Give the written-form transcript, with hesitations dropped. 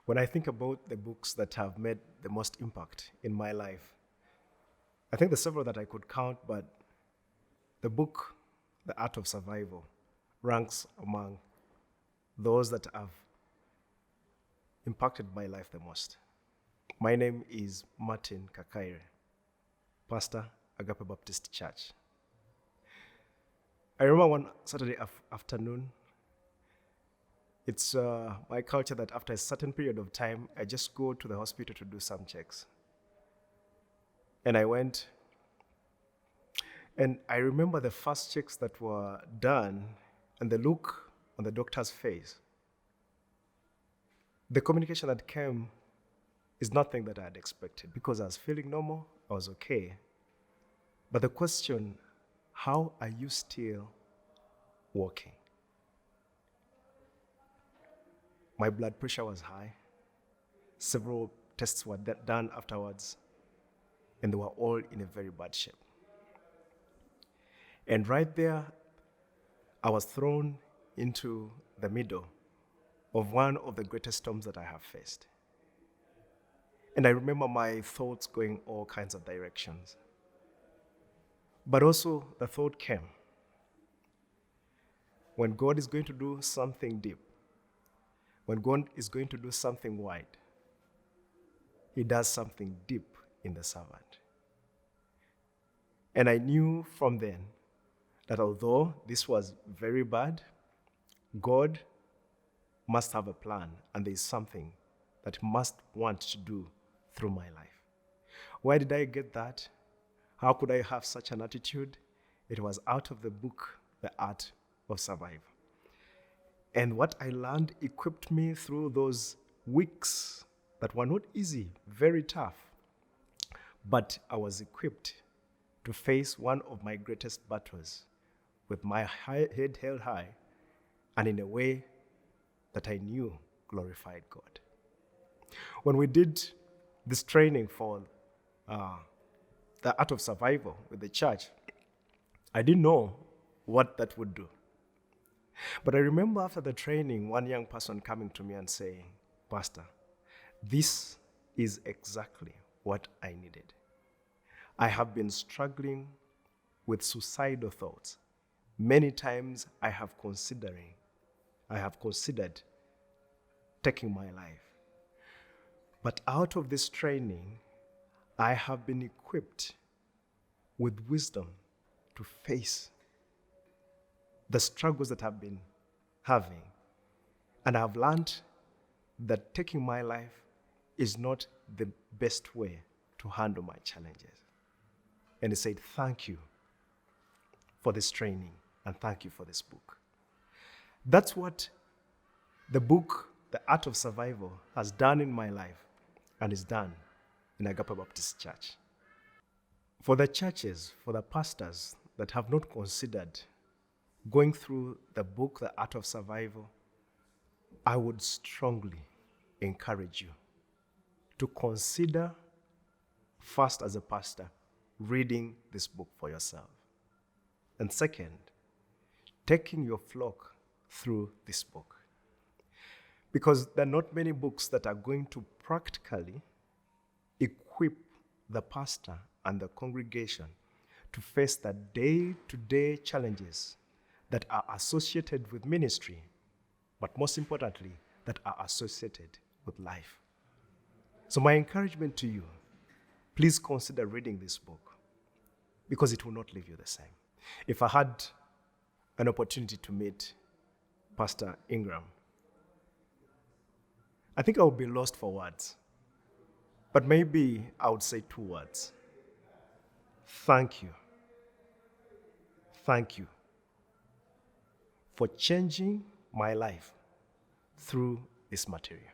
When I think about the books that have made the most impact in my life, I think there's several that I could count, but the book, The Art of Survival, ranks among those that have impacted my life the most. My name is Martin Kakaire, pastor, Agape Baptist Church. I remember one Saturday afternoon, it's my culture that after a certain period of time, I just go to the hospital to do some checks. And I went, and I remember the first checks that were done and the look on the doctor's face. The communication that came is nothing that I had expected because I was feeling normal, I was okay. But the question, how are you still walking? My blood pressure was high. Several tests were done afterwards, and they were all in a very bad shape. And right there, I was thrown into the middle of one of the greatest storms that I have faced. And I remember my thoughts going all kinds of directions. But also the thought came, when God is going to do something deep, when God is going to do something wide, he does something deep in the servant. And I knew from then that although this was very bad, God must have a plan, and there is something that he must want to do through my life. Where did I get that? How could I have such an attitude? It was out of the book, The Art of Survival. And what I learned equipped me through those weeks that were not easy, very tough. But I was equipped to face one of my greatest battles with my head held high and in a way that I knew glorified God. When we did this training for the Art of Survival with the church, I didn't know what that would do. But I remember after the training, one young person coming to me and saying, "Pastor, this is exactly what I needed. I have been struggling with suicidal thoughts. Many times I have considered taking my life. But out of this training, I have been equipped with wisdom to face the struggles that I've been having. And I've learned that taking my life is not the best way to handle my challenges." And he said, "Thank you for this training and thank you for this book." That's what the book, The Art of Survival, has done in my life and is done in Agape Baptist Church. For the churches, for the pastors that have not considered going through the book, The Art of Survival, I would strongly encourage you to consider, first as a pastor, reading this book for yourself. And second, taking your flock through this book. Because there are not many books that are going to practically equip the pastor and the congregation to face the day-to-day challenges that are associated with ministry, but most importantly, that are associated with life. So my encouragement to you, please consider reading this book because it will not leave you the same. If I had an opportunity to meet Pastor Ingram, I think I would be lost for words, but maybe I would say 2 words. Thank you. Thank you for changing my life through this material.